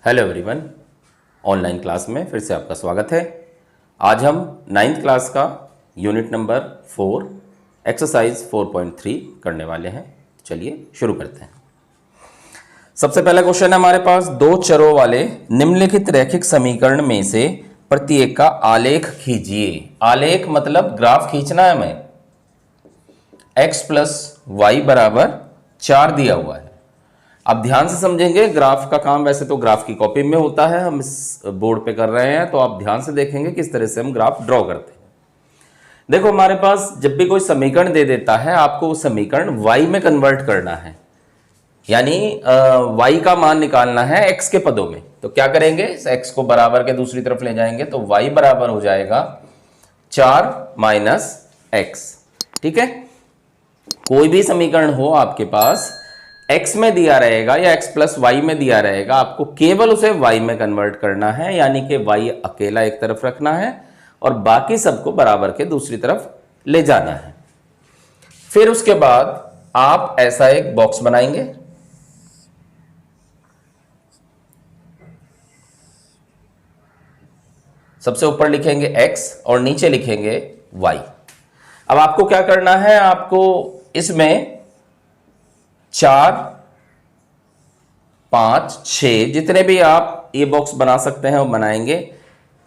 Hello everyone, online class में फिर से आपका स्वागत है। आज हम 9th क्लास का यूनिट नंबर 4 एक्सरसाइज 4.3 करने वाले हैं। चलिए शुरू करते हैं। सबसे पहला क्वेश्चन है हमारे पास, दो चरों वाले निम्नलिखित रैखिक समीकरण में से प्रत्येक का आलेख खींचिए। आलेख मतलब ग्राफ खींचना है हमें। x प्लस वाई बराबर 4 दिया हुआ है। अब ध्यान से समझेंगे, ग्राफ का काम वैसे तो ग्राफ की कॉपी में होता है, हम इस बोर्ड पे कर रहे हैं, तो आप ध्यान से देखेंगे किस तरह से हम ग्राफ ड्रॉ करते हैं। देखो, हमारे पास जब भी कोई समीकरण दे देता है, आपको वो समीकरण y में कन्वर्ट करना है, यानी y का मान निकालना है x के पदों में। तो क्या करेंगे, x को बराबर के दूसरी तरफ ले जाएंगे, तो y बराबर हो जाएगा 4 माइनस एक्स। ठीक है, कोई भी समीकरण हो आपके पास, x में दिया रहेगा या x प्लस वाई में दिया रहेगा, आपको केवल उसे y में कन्वर्ट करना है, यानी कि y अकेला एक तरफ रखना है और बाकी सबको बराबर के दूसरी तरफ ले जाना है। फिर उसके बाद आप ऐसा एक बॉक्स बनाएंगे। सबसे ऊपर लिखेंगे x और नीचे लिखेंगे y। अब आपको क्या करना है, आपको इसमें 4, 5, 6 जितने भी आप ये बॉक्स बना सकते हैं वो बनाएंगे।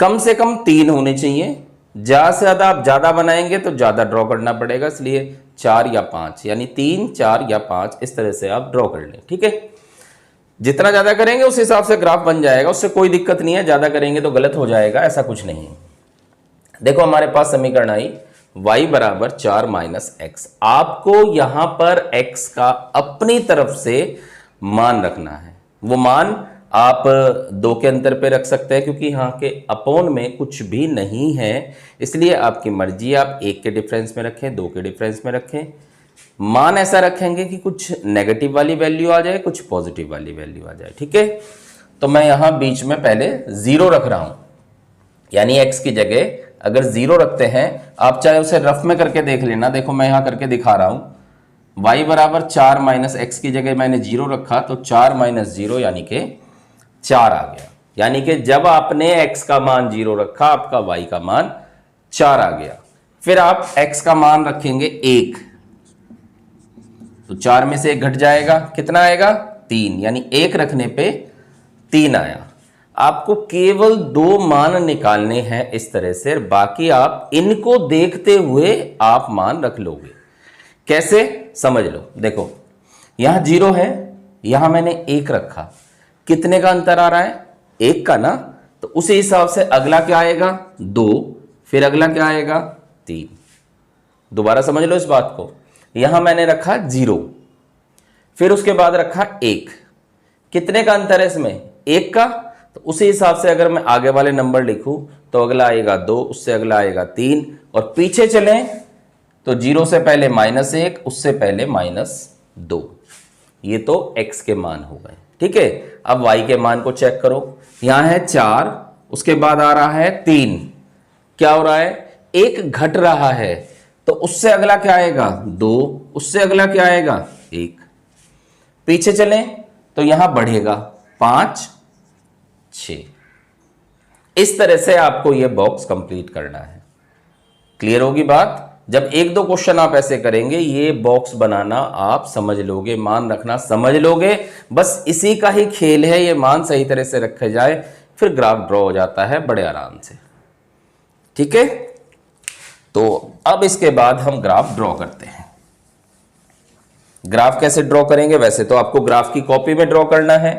कम से कम 3 होने चाहिए, ज़्यादा से ज़्यादा आप ज़्यादा बनाएंगे तो ज़्यादा ड्रॉ करना पड़ेगा, इसलिए 4 या 5 यानी 3, 4 या 5 इस तरह से आप ड्रॉ कर लें। ठीक है, जितना ज़्यादा करेंगे उस हिसाब से ग्राफ बन जाएगा, उससे कोई दिक्कत नहीं है। ज़्यादा करेंगे तो गलत हो जाएगा, ऐसा कुछ नहीं है। देखो, हमारे पास समीकरण आई y बराबर 4 माइनस एक्स। आपको यहां पर x का अपनी तरफ से मान रखना है। वो मान आप 2 के अंतर पे रख सकते हैं, क्योंकि यहाँ के अपोन में कुछ भी नहीं है, इसलिए आपकी मर्जी, आप 1 के डिफरेंस में रखें, 2 के डिफरेंस में रखें। मान ऐसा रखेंगे कि कुछ नेगेटिव वाली वैल्यू आ जाए, कुछ पॉजिटिव वाली वैल्यू आ जाए। ठीक है, तो मैं यहां बीच में पहले 0 रख रहा हूं, यानी x की जगह अगर 0 रखते हैं, आप चाहे उसे रफ में करके देख लेना। देखो, मैं यहां करके दिखा रहा हूं, y बराबर 4 माइनस एक्स की जगह मैंने 0 रखा, तो 4 माइनस 0 यानी कि 4 आ गया। यानी कि जब आपने x का मान 0 रखा, आपका y का मान 4 आ गया। फिर आप x का मान रखेंगे 1, तो 4 में से 1 घट जाएगा, कितना आएगा 3, यानी 1 रखने पे 3 आया। आपको केवल 2 मान निकालने हैं इस तरह से, बाकी आप इनको देखते हुए आप मान रख लोगे। कैसे, समझ लो। देखो, यहां 0 है, यहां मैंने 1 रखा, कितने का अंतर आ रहा है, 1 का ना, तो उसी हिसाब से अगला क्या आएगा 2, फिर अगला क्या आएगा 3। दोबारा समझ लो इस बात को। यहां मैंने रखा 0, फिर उसके बाद रखा 1, कितने का अंतर है इसमें, 1 का, तो उसी हिसाब से अगर मैं आगे वाले नंबर लिखूं तो अगला आएगा 2, उससे अगला आएगा 3, और पीछे चलें तो 0 से पहले -1, उससे पहले -2। ये तो x के मान हो गए। ठीक है, अब y के मान को चेक करो। यहां है 4, उसके बाद आ रहा है 3, क्या हो रहा है, 1 घट रहा है, तो उससे अगला क्या आएगा 2, उससे अगला क्या आएगा 1। पीछे चलें तो यहां बढ़ेगा 5, 6। इस तरह से आपको यह बॉक्स कंप्लीट करना है। क्लियर होगी बात। जब 1-2 क्वेश्चन आप ऐसे करेंगे, ये बॉक्स बनाना आप समझ लोगे, मान रखना समझ लोगे। बस इसी का ही खेल है, ये मान सही तरह से रखे जाए, फिर ग्राफ ड्रॉ हो जाता है बड़े आराम से। ठीक है, तो अब इसके बाद हम ग्राफ ड्रॉ करते हैं। ग्राफ कैसे ड्रॉ करेंगे, वैसे तो आपको ग्राफ की कॉपी में ड्रॉ करना है,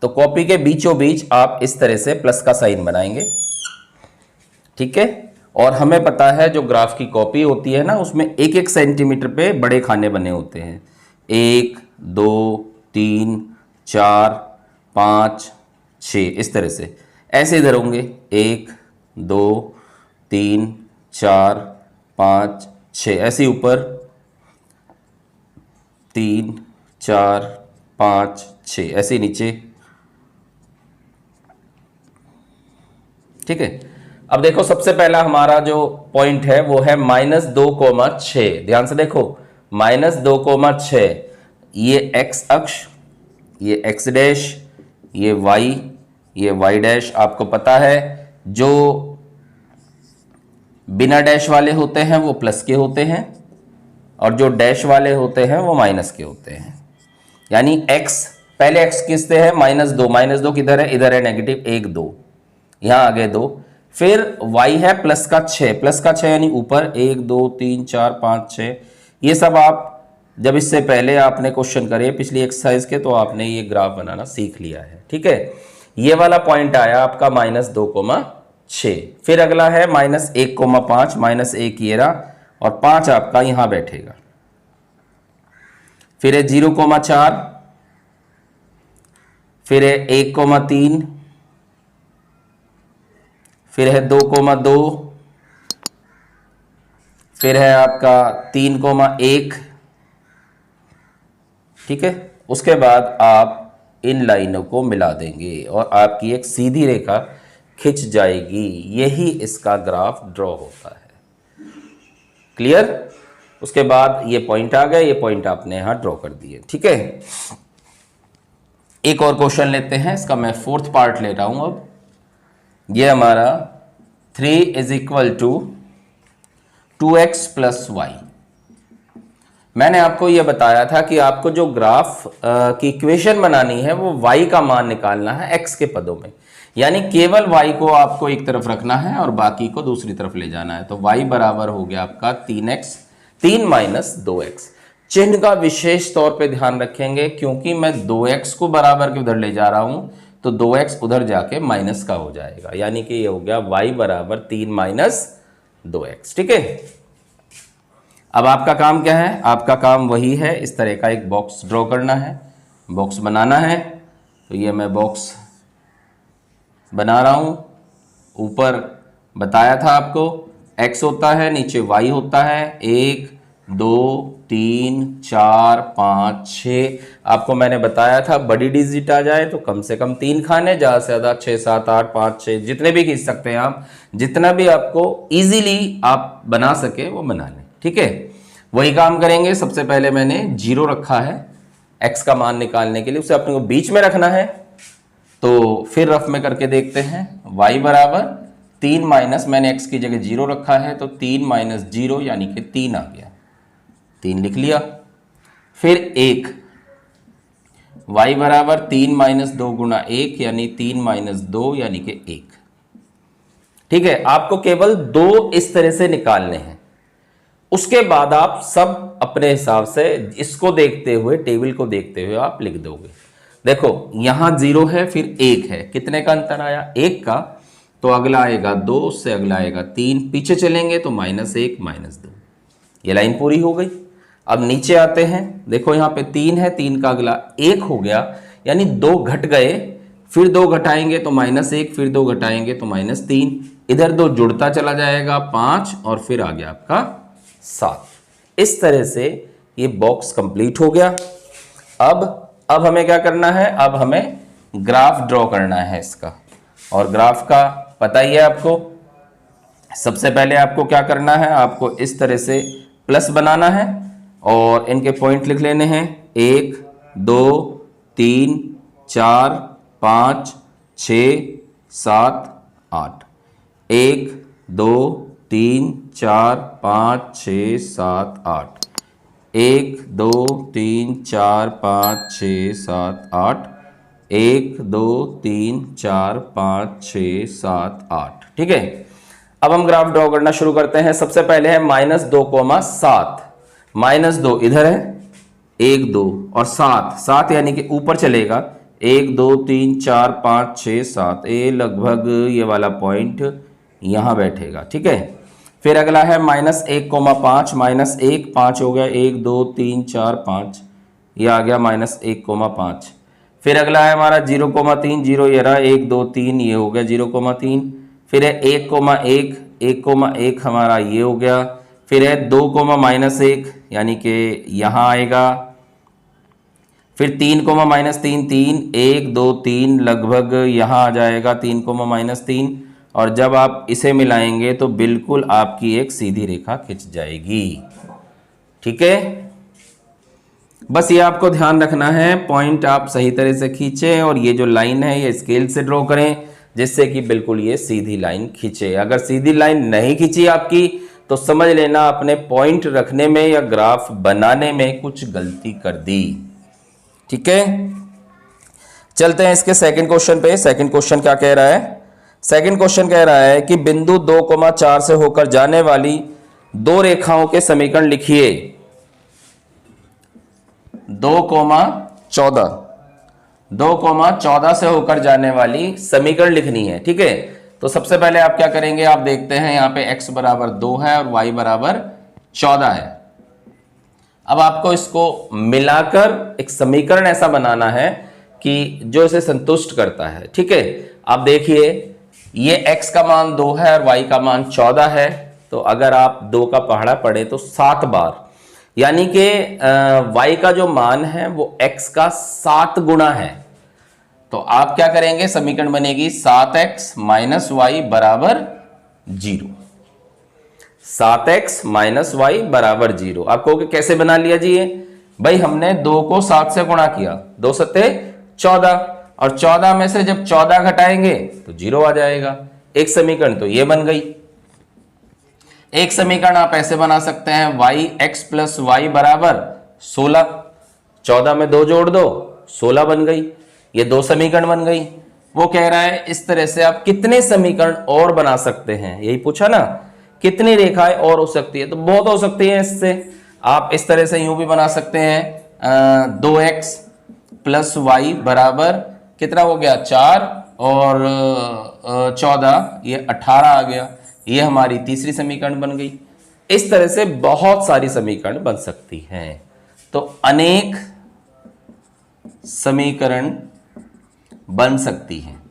तो कॉपी के बीचों बीच आप इस तरह से प्लस का साइन बनाएंगे। ठीक है, और हमें पता है जो ग्राफ की कॉपी होती है ना, उसमें 1-1 सेंटीमीटर पे बड़े खाने बने होते हैं। 1, 2, 3, 4, 5, 6 इस तरह से, ऐसे इधर होंगे 1, 2, 3, 4, 5, 6, ऐसे ऊपर 3, 4, 5, 6, ऐसे नीचे। ठीक है, अब देखो, सबसे पहला हमारा जो पॉइंट है वो है -2,6। ध्यान से देखो, -2,6, ये x अक्ष, ये x डैश, ये y ये y डैश आपको पता है, जो बिना डैश वाले होते हैं वो प्लस के होते हैं और जो डैश वाले होते हैं वो माइनस के होते हैं। यानी x, पहले x किससे है, -2 किधर है, इधर है -1 2, यहाँ आगे 2, फिर y है +6 यानी ऊपर 1 2 3 4 5 6। ये सब आप जब इससे पहले आपने क्वेश्चन करे पिछली एक्सरसाइज के, तो आपने ये ग्राफ बनाना सीख लिया है। ठीक है, ये वाला पॉइंट आया आपका -2,6। फिर अगला है -1,5, -1 ये रहा, और 5 आपका यहां बैठेगा। फिर है 0,4, फिर है 1,3, फिर है 2,2, फिर है आपका 3,1। ठीक है, उसके बाद आप इन लाइनों को मिला देंगे और आपकी एक सीधी रेखा खिंच जाएगी। यही इसका ग्राफ ड्रॉ होता है। क्लियर? उसके बाद ये पॉइंट आ गए, ये पॉइंट आपने यहां ड्रॉ कर दिए। ठीक है, एक और क्वेश्चन लेते हैं, इसका मैं 4th पार्ट ले रहा हूं। अब ये हमारा 3 = 2x + y। मैंने आपको यह बताया था कि आपको जो ग्राफ की इक्वेशन बनानी है वो y का मान निकालना है x के पदों में, यानी केवल y को आपको एक तरफ रखना है और बाकी को दूसरी तरफ ले जाना है। तो y बराबर हो गया आपका 3 - 2x। चिन्ह का विशेष तौर पे ध्यान रखेंगे, क्योंकि मैं 2x को बराबर के उधर ले जा रहा हूं तो 2x उधर जाके माइनस का हो जाएगा, यानी कि ये हो गया y बराबर 3 - 2x। ठीक है, अब आपका काम क्या है, आपका काम वही है, इस तरह का एक बॉक्स ड्रॉ करना है, बॉक्स बनाना है। तो ये मैं बॉक्स बना रहा हूं। ऊपर बताया था आपको x होता है, नीचे y होता है, 1 2 3 4 5 6। आपको मैंने बताया था बड़ी डिजिट आ जाए तो कम से कम 3 खाने, ज़्यादा से ज़्यादा 6 7 8 5 6 जितने भी खींच सकते हैं आप, जितना भी आपको इजीली आप बना सके वो बना लें। ठीक है, वही काम करेंगे। सबसे पहले मैंने 0 रखा है x का मान निकालने के लिए, उसे अपने को बीच में रखना है। तो फिर रफ में करके देखते हैं, y बराबर 3 माइनस, मैंने x की जगह 0 रखा है तो 3 - 0 यानी कि 3 आ गया, 3 लिख लिया। फिर 1, y बराबर 3 - 2 × 1 यानी 3 - 2 यानी कि 1। ठीक है, आपको केवल 2 इस तरह से निकालने हैं। उसके बाद आप सब अपने हिसाब से इसको देखते हुए, टेबल को देखते हुए आप लिख दोगे। देखो यहां 0 है, फिर 1 है, कितने का अंतर आया, 1 का। तो अगला आएगा 2, उससे अगला आएगा 3, पीछे चलेंगे तो -1 -2। ये लाइन पूरी हो गई। अब नीचे आते हैं, देखो यहाँ पे 3 है, 3 का अगला 1 हो गया, यानी 2 घट गए, फिर 2 घटाएंगे तो -1, फिर 2 घटाएंगे तो -3, इधर 2 जुड़ता चला जाएगा 5, और फिर आ गया आपका 7। इस तरह से ये बॉक्स कंप्लीट हो गया। अब हमें क्या करना है, अब हमें ग्राफ ड्रॉ करना है इसका, और ग्राफ का पता ही है आपको। सबसे पहले आपको क्या करना है, आपको इस तरह से प्लस बनाना है और इनके पॉइंट लिख लेने हैं, 1 2 3 4 5 6 7 8। 1 2 3 4 5 6 7 8। 1 2 3 4 5 6 7 8। 1 2 3 4 5 6 7 8। ठीक है, अब हम ग्राफ ड्रॉ करना शुरू करते हैं। सबसे पहले है -2,7। -2 इधर है, 1 2 और 7 यानी कि ऊपर चलेगा, 1 2 3 4 5 6 7। ये लगभग ये वाला पॉइंट यहां बैठेगा। ठीक है, फिर अगला है -1,5। -1 5 हो गया, 1 2 3 4 5, ये आ गया -1,5। फिर अगला है हमारा 0,3, 0 ये रहा, 1 2 3 ये हो गया 0,3। फिर है 1,1, 1,1 हमारा ये हो गया। फिर है 2, -1 यानी कि यहाँ आएगा। फिर 3, -3 3, 1 2 3 लगभग यहाँ आ जाएगा 3, -3। और जब आप इसे मिलाएंगे तो बिल्कुल आपकी एक सीधी रेखा खिंच जाएगी। ठीक है, बस ये आपको ध्यान रखना है, पॉइंट आप सही तरह से खींचें और ये जो लाइन है ये स्केल से ड्रॉ करें जिससे कि बिल्कुल ये सीधी लाइन खींचे। अगर सीधी लाइन नहीं खींची आपकी तो समझ लेना आपने पॉइंट रखने में या ग्राफ बनाने में कुछ गलती कर दी। ठीक है, चलते हैं इसके सेकंड क्वेश्चन पे। सेकंड क्वेश्चन क्या कह रहा है? सेकंड क्वेश्चन कह रहा है कि बिंदु 2,4 से होकर जाने वाली दो रेखाओं के समीकरण लिखिए। 2,14 2,14 से होकर जाने वाली समीकरण लिखनी है। ठीक है, तो सबसे पहले आप क्या करेंगे, आप देखते हैं यहां पे x बराबर 2 है और y बराबर 14 है। अब आपको इसको मिलाकर एक समीकरण ऐसा बनाना है कि जो इसे संतुष्ट करता है। ठीक है, आप देखिए ये x का मान 2 है और y का मान 14 है, तो अगर आप 2 का पहाड़ा पढ़े तो 7 बार, यानी कि y का जो मान है वो x का 7 गुना है। तो आप क्या करेंगे, समीकरण बनेगी 7x माइनस वाई बराबर 0। 7x माइनस वाई बराबर 0। आप कहोगे कैसे बना लिया जी ये? भाई हमने 2 को 7 से गुणा किया, 2 सत्ते 14 और 14 में से जब 14 घटाएंगे तो 0 आ जाएगा। एक समीकरण तो ये बन गई। एक समीकरण आप ऐसे बना सकते हैं वाई एक्स प्लस वाई बराबर 16। 14 में 2 जोड़ दो, 16 बन गई। ये 2 समीकरण बन गई। वो कह रहा है इस तरह से आप कितने समीकरण और बना सकते हैं, यही पूछा ना, कितनी रेखाएं और हो सकती है? तो बहुत हो सकती है इससे। आप इस तरह से यूं भी बना सकते हैं 2x प्लस वाई बराबर कितना हो गया 4 और 14, ये 18 आ गया। ये हमारी तीसरी समीकरण बन गई। इस तरह से बहुत सारी समीकरण बन सकती हैं। तो अनेक समीकरण बन सकती हैं।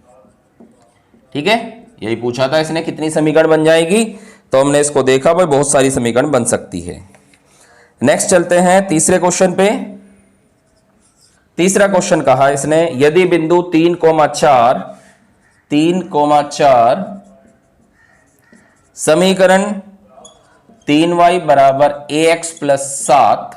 ठीक है, यही पूछा था इसने कितनी समीकरण बन जाएगी, तो हमने इसको देखा भाई बहुत सारी समीकरण बन सकती है। नेक्स्ट चलते हैं तीसरे क्वेश्चन पे। तीसरा क्वेश्चन कहा इसने यदि बिंदु 3,4 समीकरण 3y बराबर ax प्लस 7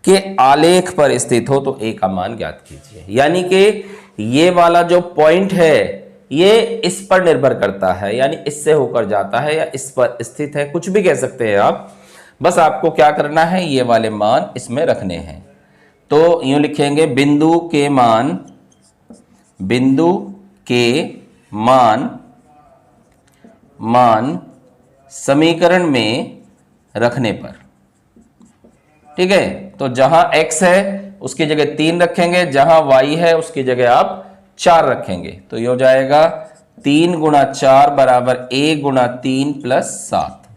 के आलेख पर स्थित हो तो a का मान ज्ञात कीजिए। यानी कि ये वाला जो पॉइंट है ये इस पर निर्भर करता है, यानी इससे होकर जाता है या इस पर स्थित है, कुछ भी कह सकते हैं आप। बस आपको क्या करना है, ये वाले मान इसमें रखने हैं। तो यूं लिखेंगे बिंदु के मान समीकरण में रखने पर। ठीक है, तो जहां x है उसकी जगह 3 रखेंगे, जहां y है उसकी जगह आप 4 रखेंगे। तो ये हो जाएगा 3 गुणा 4 बराबर a गुणा 3 प्लस 7।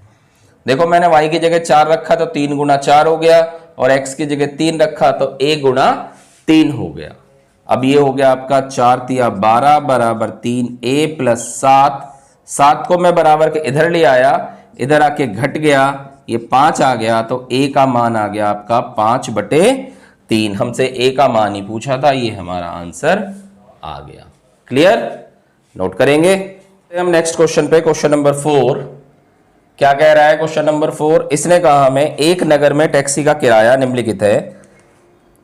देखो मैंने y की जगह 4 रखा तो 3 गुणा 4 हो गया, और x की जगह 3 रखा तो a गुणा 3 हो गया। अब ये हो गया आपका 4 तिया 12 बराबर 3a प्लस 7। 7 को मैं बराबर के इधर ले आया, इधर आके घट गया, ये 5 आ गया, तो a का मान आ गया आपका 5/3। हमसे a का मान ही पूछा था, ये हमारा आंसर आ गया। क्लियर? नोट करेंगे। हम नेक्स्ट क्वेश्चन पे, क्वेश्चन नंबर 4। क्या कह रहा है क्वेश्चन नंबर 4? इसने कहा हमें एक नगर में टैक्सी का किराया निम्नलिखित है।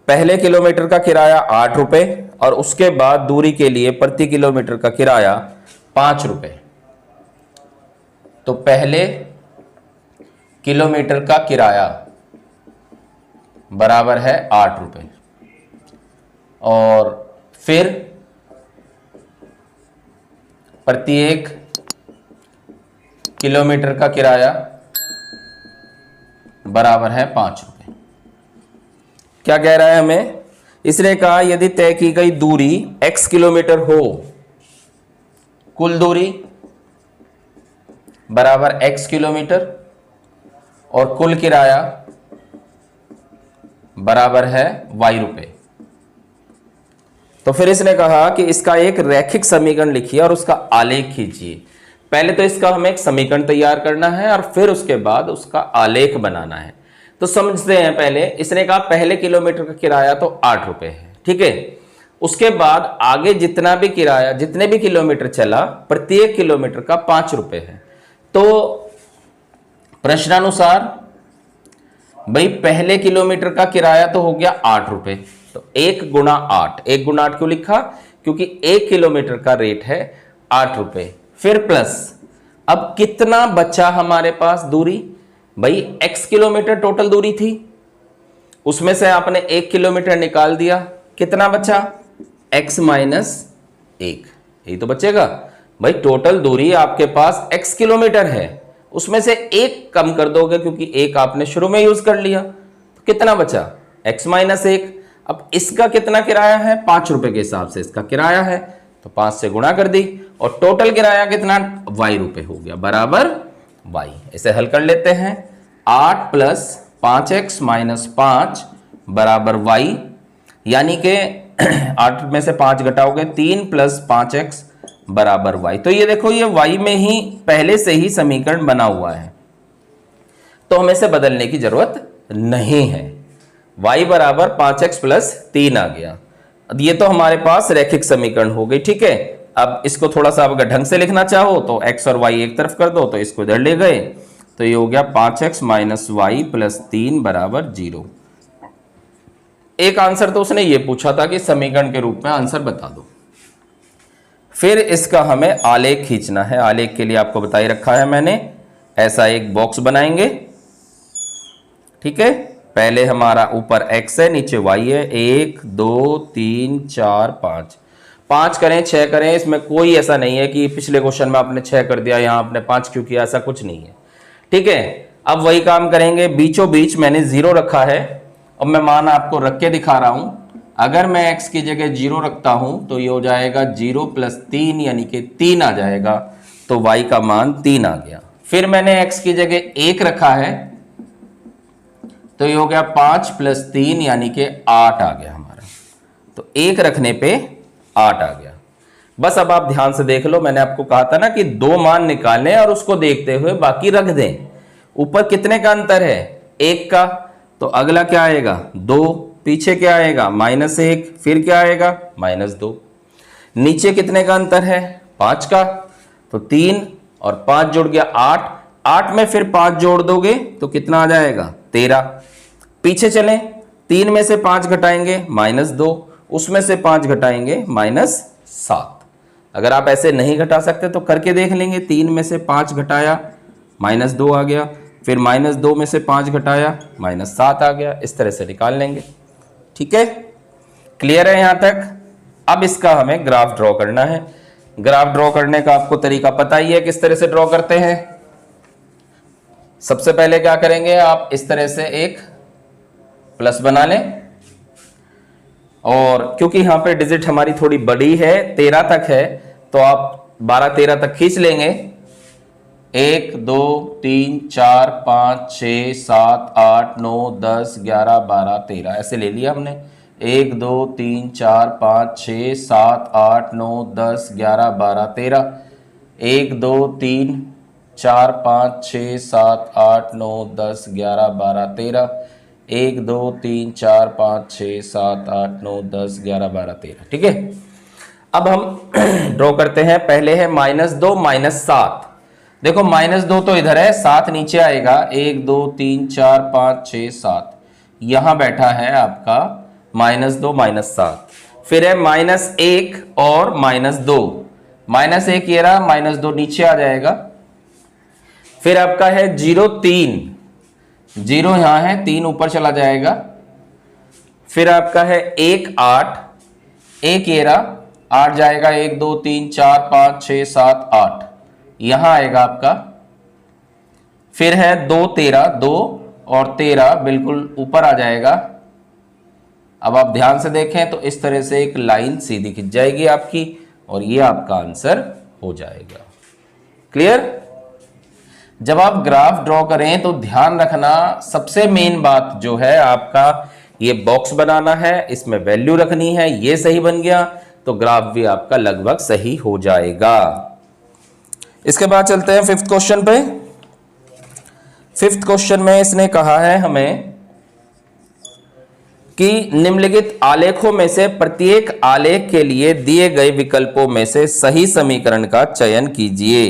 पहले किलोमीटर का किराया 8 रुपए और उसके बाद दूरी के लिए प्रति किलोमीटर का किराया 5 रुपए। तो पहले किलोमीटर का किराया बराबर है 8 रुपए और फिर प्रत्येक किलोमीटर का किराया बराबर है 5 रुपए। क्या कह रहा है हमें? इसने कहा यदि तय की गई दूरी x किलोमीटर हो, कुल दूरी बराबर x किलोमीटर और कुल किराया बराबर है y रुपए। तो फिर इसने कहा कि इसका एक रैखिक समीकरण लिखिए और उसका आलेख खींचिए। पहले तो इसका हमें एक समीकरण तैयार करना है और फिर उसके बाद उसका आलेख बनाना है। तो समझते हैं पहले। इसने कहा पहले किलोमीटर का किराया तो 8 रुपए है, ठीक है। उसके बाद आगे जितना भी किराया, जितने भी किलोमीटर चला, प्रत्येक किलोमीटर का 5 रुपए है। तो प्रश्नानुसार भाई पहले किलोमीटर का किराया तो हो गया 8 रुपए, तो 1 गुणा 8, 1 गुणा 8 क्यों लिखा, क्योंकि 1 किलोमीटर का रेट है 8 रुपए। फिर प्लस, अब कितना बचा हमारे पास दूरी, भाई x किलोमीटर टोटल दूरी थी, उसमें से आपने 1 किलोमीटर निकाल दिया, कितना बचा, x माइनस 1, यही तो बचेगा। भाई टोटल दूरी आपके पास x किलोमीटर है, उसमें से 1 कम कर दोगे क्योंकि 1 आपने शुरू में यूज कर लिया, तो कितना बचा, x माइनस 1। अब इसका कितना किराया है, 5 रुपए के हिसाब से इसका किराया है, तो 5 से गुणा कर दी, और टोटल किराया कितना, y रुपए हो गया, बराबर y। इसे हल कर लेते हैं, 8 प्लस 5x माइनस 5 बराबर y, यानी कि 8 में से 5 घटाओगे 3 प्लस 5x बराबर y। तो ये देखो, ये y में ही पहले से ही समीकरण बना हुआ है, तो हमें इसे बदलने की जरूरत नहीं है। y बराबर 5x प्लस 3 आ गया। अब ये तो हमारे पास रैखिक समीकरण हो गई, ठीक है। अब इसको थोड़ा सा अगर ढंग से लिखना चाहो तो x और y एक तरफ कर दो, तो इसको इधर ले गए, तो ये हो गया 5x माइनस वाई प्लस 3 बराबर 0। एक आंसर तो उसने ये पूछा था कि समीकरण के रूप में आंसर बता दो। फिर इसका हमें आलेख खींचना है। आलेख के लिए आपको बता ही रखा है मैंने, ऐसा एक बॉक्स बनाएंगे, ठीक है। पहले हमारा ऊपर x है, नीचे y है, 1 2 3 4 5 करें 6 करें, इसमें कोई ऐसा नहीं है कि पिछले क्वेश्चन में आपने 6 कर दिया, यहां आपने 5 क्यों किया, ऐसा कुछ नहीं है, ठीक है। अब वही काम करेंगे, बीचों बीच मैंने 0 रखा है, और मैं मान आपको रख के दिखा रहा हूं। अगर मैं x की जगह 0 रखता हूं तो ये हो जाएगा 0 प्लस 3 यानी कि 3 आ जाएगा, तो y का मान 3 आ गया। फिर मैंने x की जगह 1 रखा है, तो ये हो गया 5 प्लस 3 यानी कि 8 आ गया हमारा, तो 1 रखने पे 8 आ गया। बस अब आप ध्यान से देख लो, मैंने आपको कहा था ना कि 2 मान निकालें और उसको देखते हुए बाकी रख दें। ऊपर कितने का अंतर है, 1 का, तो अगला क्या आएगा, 2, पीछे क्या आएगा, -1, फिर क्या आएगा, -2। नीचे कितने का अंतर है, 5 का, तो 3 और 5 जुड़ गया 8, 8 में फिर 5 जोड़ दोगे तो कितना आ जाएगा, 13। पीछे चलें, 3 में से 5 घटाएंगे -2, उसमें से 5 घटाएंगे -7। अगर आप ऐसे नहीं घटा सकते तो करके देख लेंगे, 3 में से 5 घटाया -2 आ गया, फिर -2 में से 5 घटाया -7 आ गया, इस तरह से निकाल लेंगे, ठीक है। क्लियर है यहां तक। अब इसका हमें ग्राफ ड्रॉ करना है। ग्राफ ड्रॉ करने का आपको तरीका पता ही है, किस तरह से ड्रॉ करते हैं। सबसे पहले क्या करेंगे, आप इस तरह से एक प्लस बना लें, और क्योंकि यहां पे डिजिट हमारी थोड़ी बड़ी है, 13 तक है, तो आप 12-13 तक खींच लेंगे। 1 2 3 4 5 6 7 8 9 10 11 12 13 ऐसे ले लिया हमने। 1 2 3 4 5 6 7 8 9 10 11 12 13, 1 2 3 4 5 6 7 8 9 10 11 12 13, 1 2 3 4 5 6 7 8 9 10 11 12 13, ठीक है। अब हम ड्रॉ करते हैं। पहले है -2 -7। देखो -2 तो इधर है, 7 नीचे आएगा, 1 2 3 4 5 6 7, यहां बैठा है आपका -2 -7। फिर है -1 और -2, -1 ये रहा, -2 नीचे आ जाएगा। फिर आपका है 0 3, 0 यहां है, 3 ऊपर चला जाएगा। फिर आपका है 1 8, 1 ये रहा, 8 जाएगा, 1 2 3 4 5 6 7 8, यहां आएगा आपका। फिर है 2 13, 2 और 13 बिल्कुल ऊपर आ जाएगा। अब आप ध्यान से देखें तो इस तरह से एक लाइन सीधी खिंच जाएगी आपकी, और ये आपका आंसर हो जाएगा। क्लियर। जब आप ग्राफ ड्रॉ करें तो ध्यान रखना, सबसे मेन बात जो है आपका ये बॉक्स बनाना है, इसमें वैल्यू रखनी है। ये सही बन गया तो ग्राफ भी आपका लगभग सही हो जाएगा। इसके बाद चलते हैं 5th क्वेश्चन पे। 5th क्वेश्चन में इसने कहा है हमें कि निम्नलिखित आलेखों में से प्रत्येक आलेख के लिए दिए गए विकल्पों में से सही समीकरण का चयन कीजिए।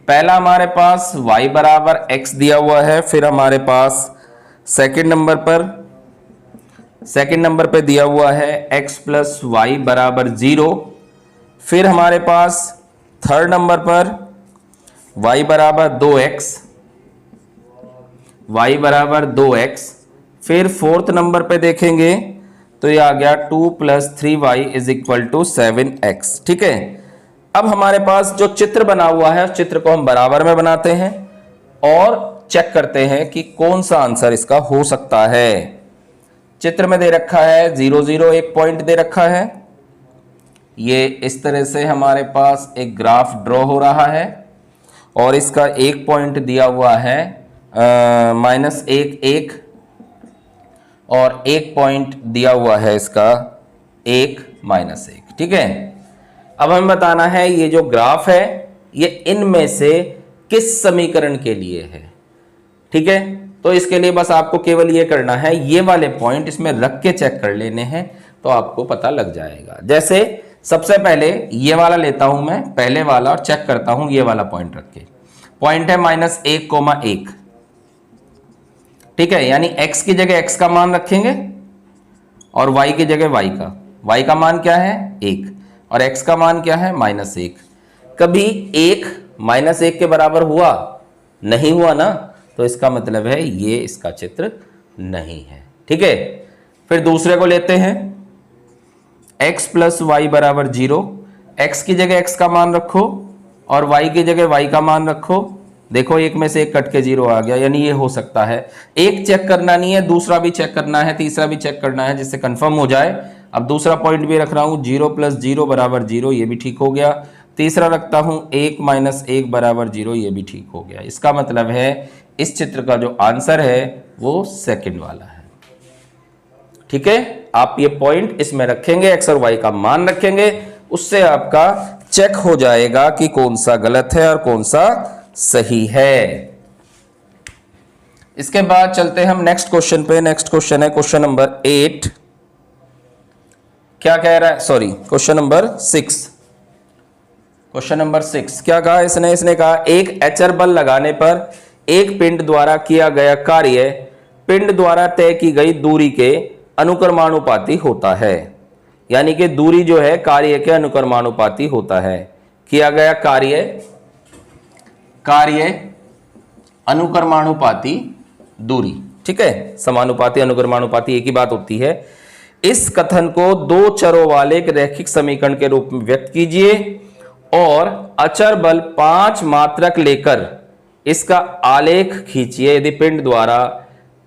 पहला हमारे पास y बराबर x दिया हुआ है, फिर हमारे पास सेकंड नंबर पर दिया हुआ है x प्लस वाई बराबर 0। फिर हमारे पास थर्ड नंबर पर y बराबर 2x। फिर फोर्थ नंबर पे देखेंगे तो ये आ गया 2 plus 3y is equal to 7x। ठीक है, अब हमारे पास जो चित्र बना हुआ है उस चित्र को हम बराबर में बनाते हैं और चेक करते हैं कि कौन सा आंसर इसका हो सकता है। चित्र में दे रखा है 0 0 एक पॉइंट दे रखा है। ये इस तरह से हमारे पास एक ग्राफ ड्रॉ हो रहा है और इसका एक पॉइंट दिया हुआ है -1 और एक पॉइंट दिया हुआ है इसका 1 -1। ठीक है, अब हमें बताना है ये जो ग्राफ है ये इनमें से किस समीकरण के लिए है। ठीक है, तो इसके लिए बस आपको केवल ये करना है, ये वाले पॉइंट इसमें रख के चेक कर लेने हैं तो आपको पता लग जाएगा। जैसे सबसे पहले ये वाला लेता हूं मैं, पहले वाला, और चेक करता हूं ये वाला पॉइंट रख के। पॉइंट है -1,1। ठीक है, यानी x की जगह x का मान रखेंगे और y की जगह y का मान क्या है 1 और x का मान क्या है -1। कभी 1 -1 के बराबर हुआ नहीं हुआ ना, तो इसका मतलब है ये इसका चित्र नहीं है। ठीक है, फिर दूसरे को लेते हैं x प्लस वाई बराबर 0। x की जगह x का मान रखो और y की जगह y का मान रखो। देखो एक में से एक कट के 0 आ गया, यानी ये हो सकता है। एक चेक करना नहीं है, दूसरा भी चेक करना है, तीसरा भी चेक करना है, जिससे कंफर्म हो जाए। अब दूसरा पॉइंट भी रख रहा हूं 0 प्लस 0 बराबर 0, ये भी ठीक हो गया। तीसरा रखता हूं 1 -1 बराबर 0, ये भी ठीक हो गया। इसका मतलब है इस चित्र का जो आंसर है वो सेकंड वाला है। ठीक है, आप ये पॉइंट इसमें रखेंगे, x और y का मान रखेंगे, उससे आपका चेक हो जाएगा कि कौन सा गलत है और कौन सा सही है। इसके बाद चलते हैं हम नेक्स्ट क्वेश्चन पे। नेक्स्ट क्वेश्चन है क्वेश्चन नंबर 8। क्या कह रहा है, sorry question number 6। Question number 6 क्या कहा इसने कहा एक एचर बल लगाने पर एक पिंड द्वारा किया गया कार्य पिंड द्वारा तय की गई दूरी के अनुक्रमानुपाती होता है। यानी कि दूरी जो है कार्य के अनुक्रमानुपाती होता है। किया गया कार्य अनुक्रमानुपाती दूरी। ठीक है, समानुपाती अनुक्रमानुपाती एक ही बात होती है। इस कथन को दो चरों वाले एक रैखिक समीकरण के रूप में व्यक्त कीजिए और अचर बल 5 मात्रक लेकर इसका आलेख खींचिए। यदि पिंड द्वारा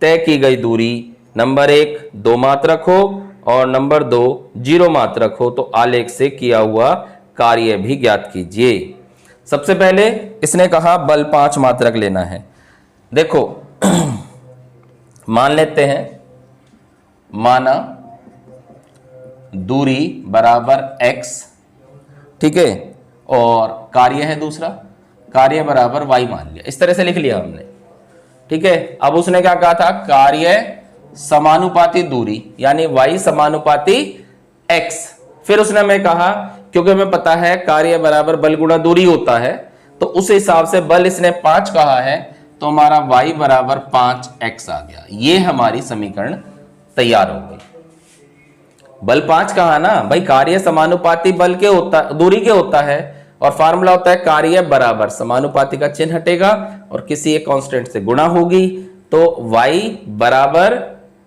तय की गई दूरी नंबर 1 2 मात्रक हो और नंबर 2 0 मात्रक हो तो आलेख से किया हुआ कार्य भी ज्ञात कीजिए। सबसे पहले इसने कहा बल 5 मात्रक लेना है। देखो मान लेते हैं, माना दूरी बराबर x, ठीक है, और कार्य है दूसरा, कार्य बराबर y मान लिया। इस तरह से लिख लिया हमने। ठीक है, अब उसने क्या कहा था, कार्य समानुपाती दूरी यानी y समानुपाती x। फिर उसने हमें कहा क्योंकि हमें पता है कार्य बराबर बल गुणा दूरी होता है, तो उस हिसाब से बल इसने 5 कहा है तो हमारा y बराबर 5x आ गया। ये हमारी समीकरण तैयार हो गई। बल 5 कहा ना भाई, कार्य समानुपाती बल के होता, दूरी के होता है और फार्मूला होता है कार्य बराबर, समानुपाती का चिन्ह हटेगा और किसी एक कांस्टेंट से गुणा होगी, तो y बराबर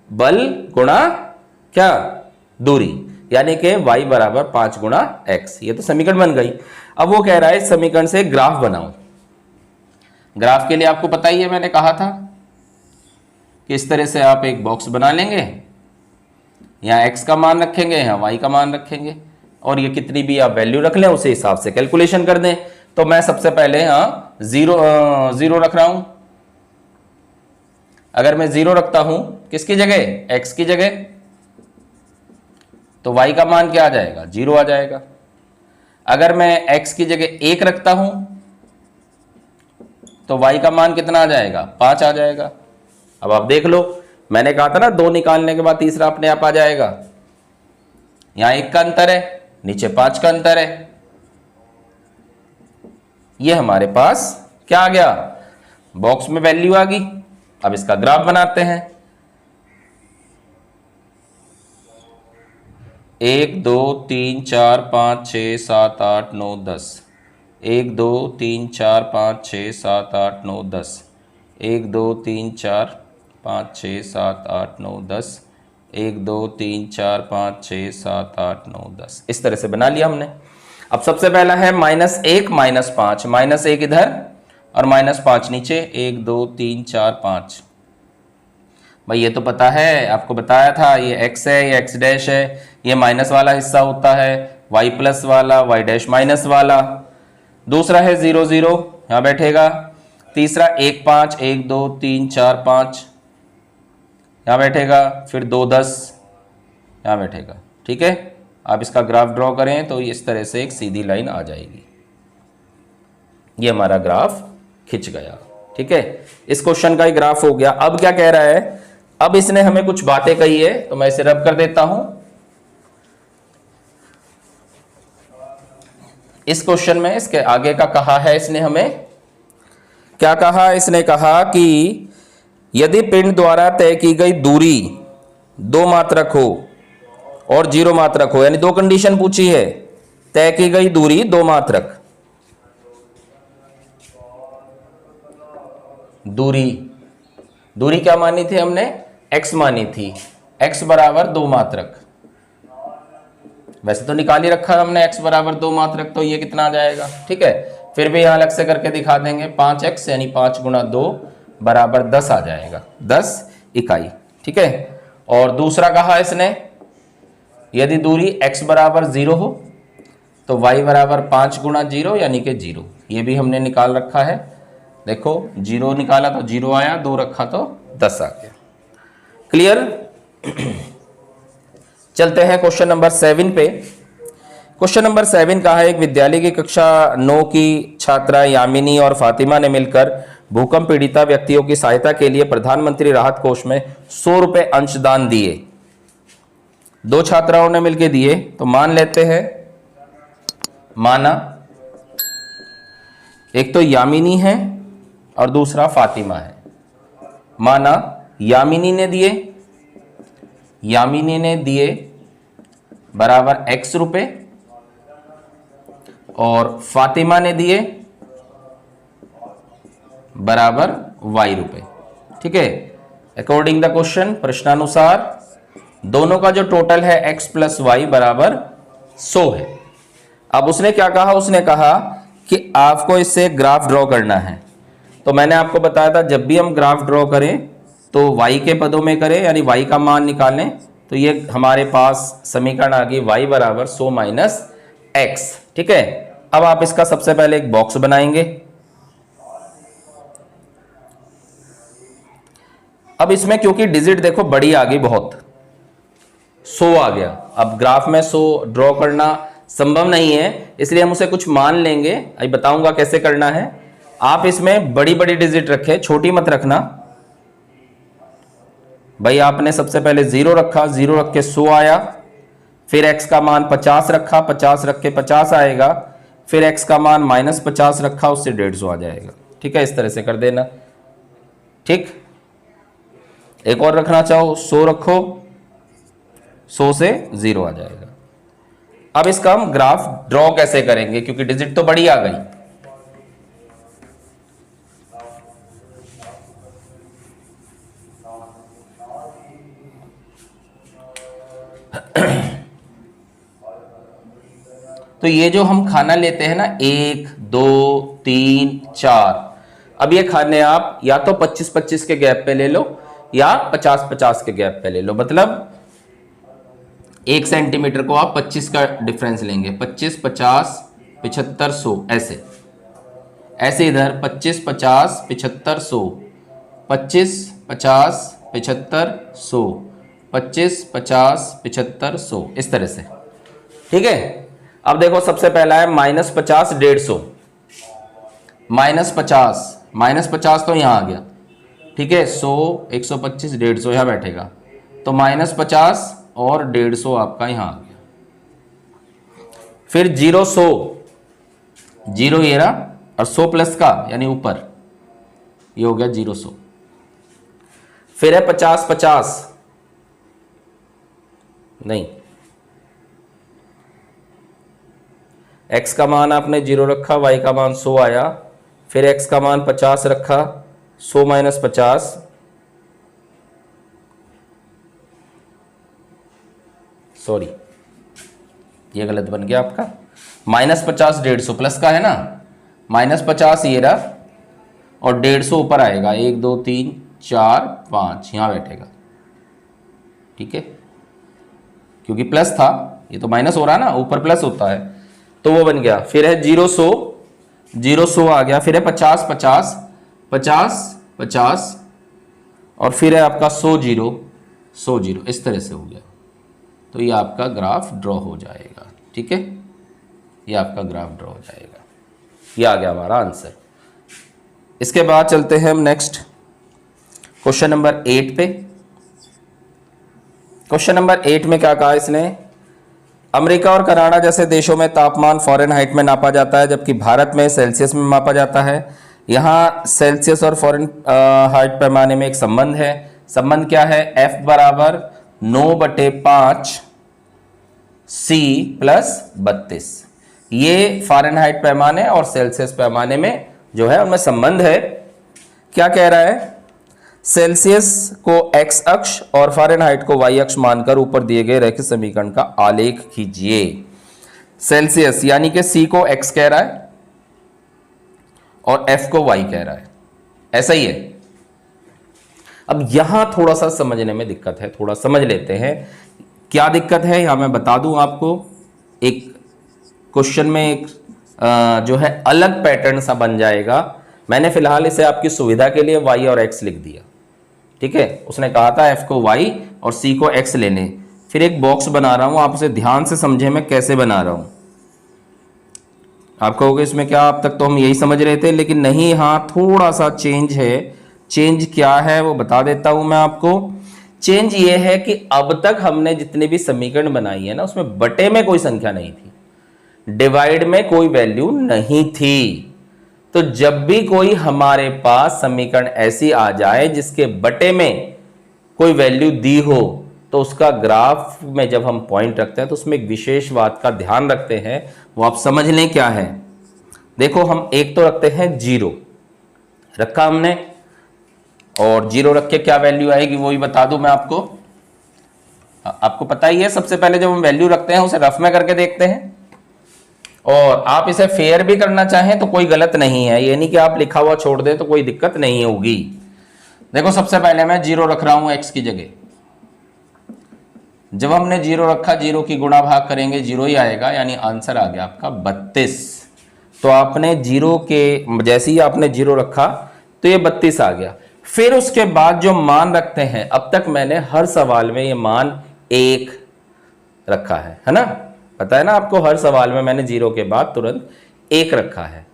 बल गुणा क्या दूरी, यानी कि y बराबर 5 गुणा x। ये तो समीकरण बन गई। अब वो कह रहा है समीकरण से ग्राफ बनाओ। ग्राफ के लिए आपको पता ही है, मैंने कहा था कि इस तरह से आप एक बॉक्स बना लेंगे, यहाँ x का मान रखेंगे, यहाँ y का मान रखेंगे और ये कितनी भी आप वैल्यू रख लें उसे हिसाब से कैलकुलेशन कर दें। तो मैं सबसे पहले यहाँ जीरो रख रहा हूं। अगर मैं 0 रखता हूं किसकी जगह, x की जगह, तो y का मान क्या आ जाएगा, 0 आ जाएगा। अगर मैं x की जगह 1 रखता हूं तो y का मान कितना आ जाएगा, 5 आ जाएगा। अब आप देख लो, मैंने कहा था ना 2 निकालने के बाद तीसरा अपने आप आ जाएगा। यहां 1 का अंतर है, नीचे 5 का अंतर है। ये हमारे पास क्या आ गया, बॉक्स में वैल्यू आ गई। अब इसका ग्राफ बनाते हैं। 1 2 3 4 5 6 7 8 9 10, 1 2 3 4 5 6 7 8 9 10, 1 2 3 4 5 6 7 8 9 10, 1 2 3 4 5 6 7 8 9 10। इस तरह से बना लिया हमने। अब सबसे पहला है -1 -5, -1 इधर और -5 नीचे, 1 2 3 4 5। भाई ये तो पता है, आपको बताया था, ये x है, ये x डैश है, ये माइनस वाला हिस्सा होता है, y प्लस वाला, y डैश माइनस वाला। दूसरा है 0 0, यहाँ बैठेगा। तीसरा 1 5, 1 2 3 4 5, यहाँ बैठेगा। फिर 2 10, यहाँ बैठेगा। ठीक है, आप इसका ग्राफ ड्रॉ करें तो इस तरह से एक सीधी लाइन आ जाएगी। ये हमारा ग्राफ खिंच गया। ठीक है, इस क्वेश्चन का ही ग्राफ हो गया। अब क्या कह रहा है, अब इसने हमें कुछ बातें कही है तो मैं इसे रब कर देता हूं। इस क्वेश्चन में इसके आगे का कहा है इसने हमें, क्या कहा, इसने कहा कि यदि पिंड द्वारा तय की गई दूरी 2 मात्रक हो और 0 मात्रक हो, यानी 2 कंडीशन पूछी है। तय की गई दूरी 2 मात्रक, दूरी क्या मानी थी हमने, x मानी थी, x बराबर 2 मात्रक। वैसे तो निकाल ही रखा हमने x बराबर 2 मात्रक, तो ये कितना आ जाएगा। ठीक है, फिर भी यहां अलग से करके दिखा देंगे। 5x यानी 5 गुणा 2 बराबर 10 आ जाएगा, 10 इकाई। ठीक है, और दूसरा कहा इसने यदि दूरी x बराबर 0 हो तो y बराबर 5 गुणा 0 यानी कि 0। ये भी हमने निकाल रखा है। देखो 0 निकाला तो 0 आया, 2 रखा तो 10 आ गया। क्लियर। चलते हैं क्वेश्चन नंबर 7 पे। क्वेश्चन नंबर 7 का है, एक विद्यालय की कक्षा 9 की छात्रा यामिनी और फातिमा ने मिलकर भूकंप पीड़िता व्यक्तियों की सहायता के लिए प्रधानमंत्री राहत कोष में 100 रुपए अंशदान दिए। 2 छात्राओं ने मिलकर दिए, तो मान लेते हैं, माना एक तो यामिनी है और दूसरा फातिमा है। माना यामिनी ने दिए बराबर x रुपए और फातिमा ने दिए बराबर y रुपए। ठीक है, अकॉर्डिंग द क्वेश्चन, प्रश्नानुसार दोनों का जो टोटल है x प्लस वाई बराबर 100 है। अब उसने क्या कहा, उसने कहा कि आपको इससे ग्राफ ड्रॉ करना है। तो मैंने आपको बताया था जब भी हम ग्राफ ड्रॉ करें तो y के पदों में करें, यानी y का मान निकालें। तो ये हमारे पास समीकरण आ गई y बराबर 100 माइनस x। ठीक है, अब आप इसका सबसे पहले एक बॉक्स बनाएंगे। अब इसमें क्योंकि डिजिट देखो बड़ी आ गई, बहुत 100 आ गया। अब ग्राफ में 100 ड्रॉ करना संभव नहीं है, इसलिए हम उसे कुछ मान लेंगे। अभी बताऊंगा कैसे करना है। आप इसमें बड़ी बड़ी डिजिट रखें, छोटी मत रखना। भाई आपने सबसे पहले 0 रखा, 0 रख के 100 आया। फिर x का मान 50 रखा, 50 रख के 50 आएगा। फिर x का मान -50 रखा, उससे 150 आ जाएगा। ठीक है, इस तरह से कर देना। ठीक, एक और रखना चाहो 100 रखो, 100 से 0 आ जाएगा। अब इसका हम ग्राफ ड्रॉ कैसे करेंगे, क्योंकि डिजिट तो बड़ी आ गई। तो ये जो हम खाना लेते हैं ना, 1 2 3 4, अब ये खाने आप या तो 25-25 के गैप पे ले लो या 50-50 के गैप पे ले लो। मतलब 1 सेंटीमीटर को आप 25 का डिफरेंस लेंगे, 25 50 75 100, ऐसे इधर 25 50 75 100, 25 50 75 100, 25 50 75 100, इस तरह से। ठीक है, अब देखो सबसे पहला है -50 150, -50 तो यहां आ गया। ठीक है, 100 125 150 यहां बैठेगा, तो -50 और 150 आपका यहां आ गया। फिर 0 100, 0 ये रहा और 100 प्लस का यानी ऊपर, ये हो गया 0 100। फिर है 50 50, नहीं x का मान आपने 0 रखा, y का मान 100 आया, फिर x का मान 50 रखा, 100 माइनस 50, सॉरी ये गलत बन गया आपका, -50 150 प्लस का है ना, -50 ये रहा और 150 ऊपर आएगा, 1 2 3 4 5 यहां बैठेगा, ठीक है, क्योंकि प्लस था, ये तो माइनस हो रहा है ना, ऊपर प्लस होता है, तो वो बन गया। फिर है 0 100, 0 100 आ गया, फिर है 50 50 50 50 और फिर है आपका 100 0 100 0, इस तरह से हो गया। तो ये आपका ग्राफ ड्रॉ हो जाएगा, ठीक है, ये आपका ग्राफ ड्रॉ हो जाएगा। ये आ गया हमारा आंसर। इसके बाद चलते हैं हम नेक्स्ट क्वेश्चन नंबर 8 पे। क्वेश्चन नंबर 8 में क्या कहा इसने, अमेरिका और कनाडा जैसे देशों में तापमान फ़ारेनहाइट में नापा जाता है, जबकि भारत में सेल्सियस में मापा जाता है। यहाँ सेल्सियस और फ़ारेनहाइट पैमाने में एक संबंध है। संबंध क्या है, F बराबर 9/5 C प्लस 32। ये फ़ारेनहाइट पैमाने और सेल्सियस पैमाने में जो है उनमें संबंध है। क्या कह रहा है, सेल्सियस को x अक्ष और फ़ारेनहाइट को y अक्ष मानकर ऊपर दिए गए रैखिक समीकरण का आलेख खींचिए। सेल्सियस यानी कि C को x कह रहा है और F को y कह रहा है, ऐसा ही है। अब यहां थोड़ा सा समझने में दिक्कत है, थोड़ा समझ लेते हैं क्या दिक्कत है। यहां मैं बता दूं आपको, एक क्वेश्चन में एक जो है अलग पैटर्न सा बन जाएगा। मैंने फिलहाल इसे आपकी सुविधा के लिए y और x लिख दिया, ठीक है। उसने कहा था F को y और C को x लेने, फिर एक बॉक्स बना रहा हूं, आप उसे ध्यान से समझे मैं कैसे बना रहा हूं। आप कहोगे इसमें क्या, अब तक तो हम यही समझ रहे थे, लेकिन नहीं, हाँ थोड़ा सा चेंज है। चेंज क्या है वो बता देता हूं मैं आपको। चेंज ये है कि अब तक हमने जितने भी समीकरण बनाई है ना, उसमें बटे में कोई संख्या नहीं थी, डिवाइड में कोई वैल्यू नहीं थी। तो जब भी कोई हमारे पास समीकरण ऐसी आ जाए जिसके बटे में कोई वैल्यू दी हो, तो उसका ग्राफ में जब हम पॉइंट रखते हैं तो उसमें एक विशेष बात का ध्यान रखते हैं, वो आप समझ लें क्या है। देखो हम एक तो रखते हैं 0 रखा हमने, और 0 रख के क्या वैल्यू आएगी वो ही बता दूं मैं आपको। आपको पता ही है, सबसे पहले जब हम वैल्यू रखते हैं उसे रफ में करके देखते हैं, और आप इसे फेयर भी करना चाहें तो कोई गलत नहीं है, ये नहीं कि आप लिखा हुआ छोड़ दें तो कोई दिक्कत नहीं होगी। देखो सबसे पहले मैं 0 रख रहा हूं x की जगह। जब हमने 0 रखा, 0 की गुणा भाग करेंगे 0 ही आएगा, यानी आंसर आ गया आपका 32। तो आपने 0 के जैसे ही आपने 0 रखा तो ये 32 आ गया। फिर उसके बाद जो मान रखते हैं, अब तक मैंने हर सवाल में ये मान 1 रखा है ना, पता है ना आपको, हर सवाल में मैंने 0 के बाद तुरंत 1 रखा है।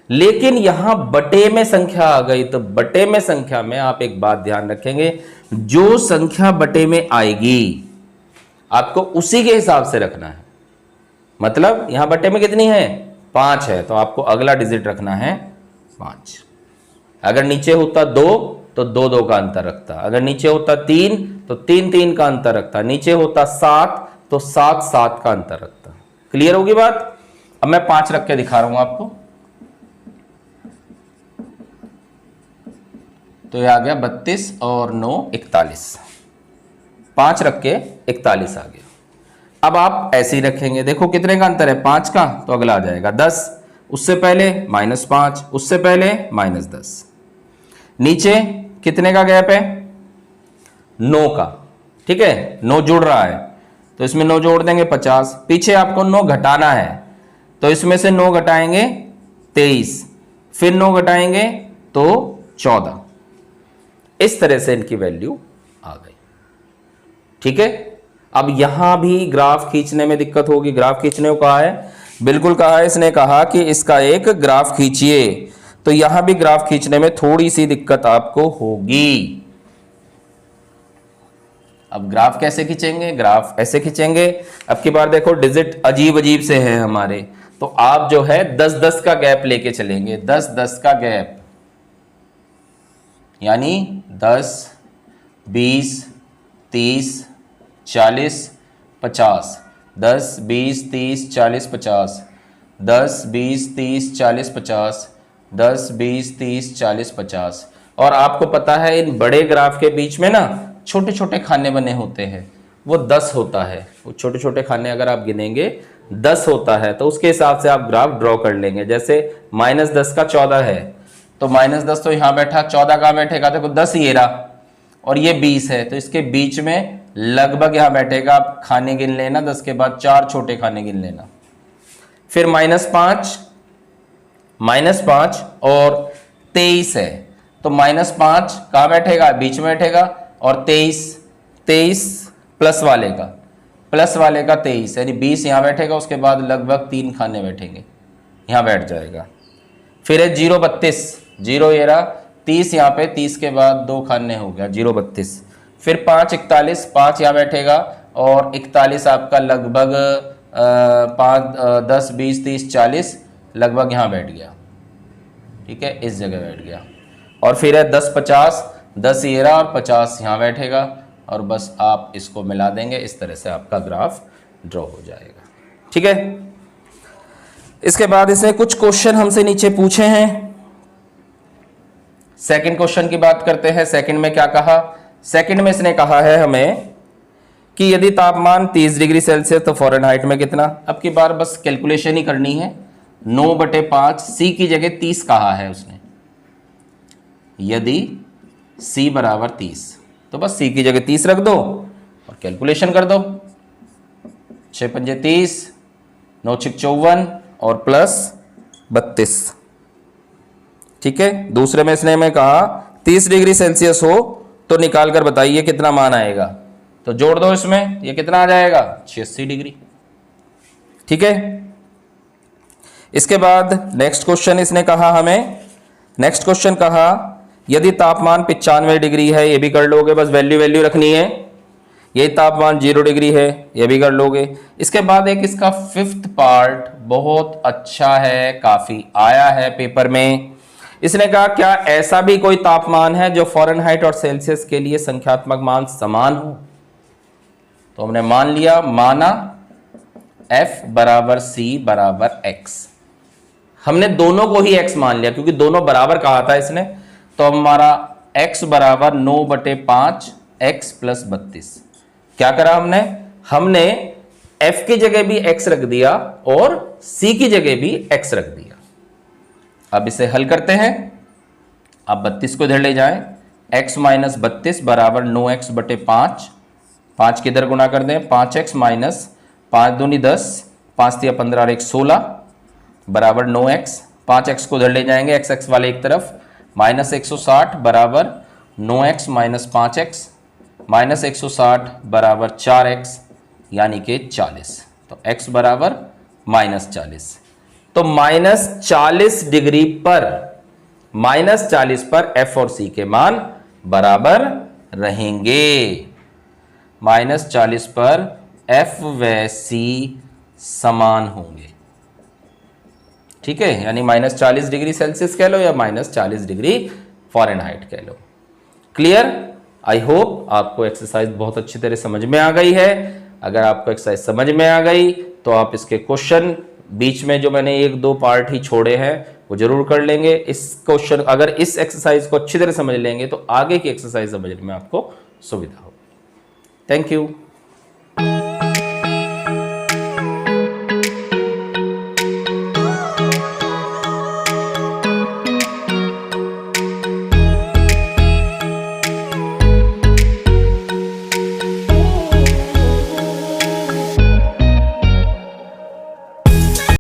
लेकिन यहां बटे में संख्या आ गई, तो बटे में संख्या में आप एक बात ध्यान रखेंगे, जो संख्या बटे में आएगी आपको उसी के हिसाब से रखना है। मतलब यहां बटे में कितनी है, 5 है, तो आपको अगला डिजिट रखना है 5। अगर नीचे होता 2 तो 2 2 का अंतर रखता, अगर नीचे होता 3 तो 3 3 का अंतर रखता, नीचे होता 7 तो 7 7 का अंतर रखता। क्लियर होगी बात। अब मैं 5 रख के दिखा रहा हूं आपको। तो ये आ गया 32 और 9 41, 5 रख के 41 आ गया। अब आप ऐसे ही रखेंगे, देखो कितने का अंतर है, 5 का, तो अगला आ जाएगा 10, उससे पहले -5, उससे पहले -10, नीचे कितने का गैप है, 9 का, ठीक है, 9 जुड़ रहा है तो इसमें 9 जोड़ देंगे 50, पीछे आपको 9 घटाना है तो इसमें से 9 घटाएंगे 23, फिर 9 घटाएंगे तो 14। इस तरह से इनकी वैल्यू आ गई, ठीक है। अब यहां भी ग्राफ खींचने में दिक्कत होगी। ग्राफ खींचने को कहा है, बिल्कुल कहा है, इसने कहा कि इसका एक ग्राफ खींचिए, तो यहां भी ग्राफ खींचने में थोड़ी सी दिक्कत आपको होगी। अब ग्राफ कैसे खींचेंगे, ग्राफ ऐसे खींचेंगे। अब की बार देखो डिजिट अजीब अजीब से है हमारे, तो आप जो है 10 10 का गैप लेके चलेंगे, 10 10 का गैप, यानी 10 20 30 40 50, 10 20 30 40 50, 10, 20, 30, 40, 50, 10, 20, 30, 40, 50। और आपको पता है इन बड़े ग्राफ के बीच में ना छोटे छोटे खाने बने होते हैं, वो 10 होता है। वो छोटे छोटे खाने अगर आप गिनेंगे 10 होता है, तो उसके हिसाब से आप ग्राफ ड्रॉ कर लेंगे। जैसे -10 का 14 है, तो -10 तो यहाँ बैठा, 14 कहाँ बैठेगा, देखो 10 ये रहा और ये 20 है, तो इसके बीच में लगभग यहाँ बैठेगा। आप खाने गिन लेना, 10 के बाद 4 छोटे खाने गिन लेना। फिर -5 और 23 है, तो -5 कहाँ बैठेगा, बीच में बैठेगा, और 23 प्लस वाले का 23 यानी 20 यहाँ बैठेगा। उसके बाद लगभग 3 खाने बैठेंगे, यहाँ बैठ जाएगा। फिर है 0, 32, 0 ये रहा, 30 यहाँ पे, 30 के बाद 2 खाने हो गया, 0, 32। फिर 5, 41, 5 यहाँ बैठेगा, और 41 आपका लगभग 10, 20, 30, 40 लगभग यहाँ बैठ गया, ठीक है, इस जगह बैठ गया। और फिर है 10, 50, 10 ये रहा और 50 यहाँ बैठेगा, और बस आप इसको मिला देंगे, इस तरह से आपका ग्राफ ड्रॉ हो जाएगा, ठीक है। इसके बाद इसने कुछ क्वेश्चन हमसे नीचे पूछे हैं। सेकंड क्वेश्चन की बात करते हैं। सेकंड में क्या कहा, सेकंड में इसने कहा है हमें कि यदि तापमान 30 डिग्री सेल्सियस तो फ़ारेनहाइट में कितना। अब की बार बस कैलकुलेशन ही करनी है। 9/5, सी की जगह 30 कहा है उसने। यदि सी बराबर 30, तो बस सी की जगह 30 रख दो और कैलकुलेशन कर दो। 6 पंजे 30, 9 6 54 और प्लस 32, ठीक है। दूसरे में इसने हमें कहा 30 डिग्री सेल्सियस हो तो निकाल कर बताइए कितना मान आएगा, तो जोड़ दो इसमें, ये कितना आ जाएगा, 86 डिग्री, ठीक है। इसके बाद नेक्स्ट क्वेश्चन इसने कहा हमें, नेक्स्ट क्वेश्चन कहा यदि तापमान 95 डिग्री है, ये भी कर लोगे, बस वैल्यू रखनी है। यही तापमान 0 डिग्री है, ये भी कर लोगे। इसके बाद एक इसका 5th पार्ट बहुत अच्छा है, काफी आया है पेपर में। इसने कहा क्या ऐसा भी कोई तापमान है जो फ़ारेनहाइट और सेल्सियस के लिए संख्यात्मक मान समान हो। तो हमने मान लिया, माना F बराबर C बराबर X, हमने दोनों को ही X मान लिया क्योंकि दोनों बराबर कहा था इसने। तो हमारा X बराबर 9/5 X प्लस 32। क्या करा हमने F की जगह भी X रख दिया और C की जगह भी X रख दिया। अब इसे हल करते हैं। अब 32 को इधर ले जाएं, x माइनस 32 बराबर 9x/5, 5 किधर गुणा कर दें, 5x माइनस 5 दूनी 10, 5 तिया 15 और 1 16 बराबर 9x। 5x को इधर ले जाएंगे, x वाले एक तरफ, माइनस 160 बराबर 9x माइनस 5x, माइनस 160 बराबर 4x यानी कि 40। तो x बराबर -40। तो -40 डिग्री पर, -40 पर F और C के मान बराबर रहेंगे। -40 पर F व C समान होंगे, ठीक है। यानी -40 डिग्री सेल्सियस कह लो या -40 डिग्री फ़ारेनहाइट कह लो। क्लियर? आई होप आपको एक्सरसाइज बहुत अच्छी तरह समझ में आ गई है। अगर आपको एक्सरसाइज समझ में आ गई तो आप इसके क्वेश्चन बीच में जो मैंने 1-2 पार्ट ही छोड़े हैं वो जरूर कर लेंगे। इस क्वेश्चन, अगर इस एक्सरसाइज को अच्छी तरह समझ लेंगे तो आगे की एक्सरसाइज समझने में आपको सुविधा होगी। Thank you.